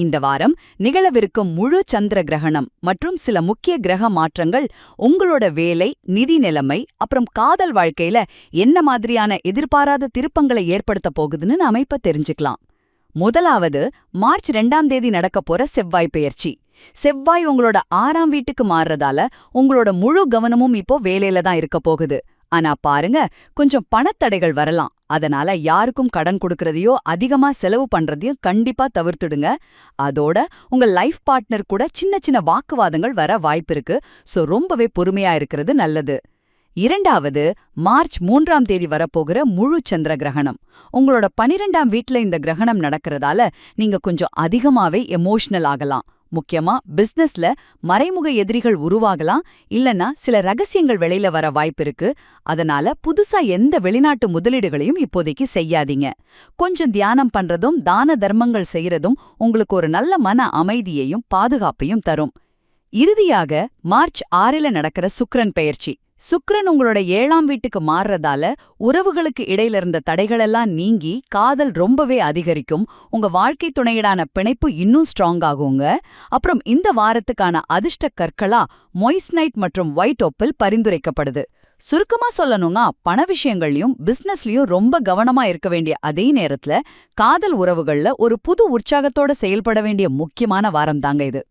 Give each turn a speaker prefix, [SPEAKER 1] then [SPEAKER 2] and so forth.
[SPEAKER 1] இந்த வாரம் நிகழவிருக்கும் முழு சந்திர கிரகணம் மற்றும் சில முக்கிய கிரக மாற்றங்கள் உங்களோட வேலை, நிதி நிலைமை அப்புறம் காதல் வாழ்க்கையில என்ன மாதிரியான எதிர்பாராத திருப்பங்களை ஏற்படுத்த போகுதுன்னு நாம இப்ப தெரிஞ்சுக்கலாம். முதலாவது, மார்ச் 2ஆம் தேதி நடக்க போற செவ்வாய் பெயர்ச்சி. செவ்வாய் உங்களோட 6ஆம் வீட்டுக்கு மாறுறதால உங்களோட முழு கவனமும் இப்போ வேலையில தான் இருக்க போகுது. ஆனா பாருங்க, கொஞ்சம் பணத்தடைகள் வரலாம். அதனால யாருக்கும் கடன் கொடுக்கறதையோ அதிகமா செலவு பண்றதையும் கண்டிப்பா தவிர்த்துடுங்க. அதோட உங்க லைஃப் பார்ட்னர் கூட சின்ன சின்ன வாக்குவாதங்கள் வர வாய்ப்பிருக்கு. சோ ரொம்பவே பொறுமையா இருக்கிறது நல்லது. இரண்டாவது, மார்ச் 3ஆம் தேதி வரப்போகிற முழு சந்திர கிரகணம். உங்களோட 12ஆம் வீட்ல இந்த கிரகணம் நடக்கிறதால நீங்க கொஞ்சம் அதிகமாவே எமோஷனல் ஆகலாம். முக்கியமா பிசினஸ்ல மறைமுக எதிரிகள் உருவாகலாம், இல்லனா சில ரகசியங்கள் வெளியில வர வாய்ப்பிருக்கு. அதனால புதுசா எந்த வெளிநாட்டு முதலீடுகளையும் இப்போதைக்கு செய்யாதீங்க. கொஞ்சம் தியானம் பண்றதும் தான தர்மங்கள் செய்யறதும் உங்களுக்கு ஒரு நல்ல மன அமைதியையும் பாதுகாப்பையும் தரும். இறுதியாக, மார்ச் 6ல நடக்கிற சுக்கிரன் பெயர்ச்சி. சுக்கிரன் உங்களோட 7ஆம் வீட்டுக்கு மாறுறதால உறவுகளுக்கு இடையில இருந்த தடைகளெல்லாம் நீங்கி காதல் ரொம்பவே அதிகரிக்கும். உங்க வாழ்க்கை துணையிடான பிணைப்பு இன்னும் ஸ்ட்ராங் ஆகுங்க. அப்புறம் இந்த வாரத்துக்கான அதிர்ஷ்ட கற்களா மொய்ஸ்னைட் மற்றும் ஒயிட் ஒப்பில் பரிந்துரைக்கப்படுது. சுருக்கமா சொல்லணும்னா, பண விஷயங்கள்லயும் பிசினஸ்லயும் ரொம்ப கவனமா இருக்க வேண்டிய அதே நேரத்துல காதல் உறவுகள்ல ஒரு புது உற்சாகத்தோட செயல்பட வேண்டிய முக்கியமான வாரம் தாங்க இது.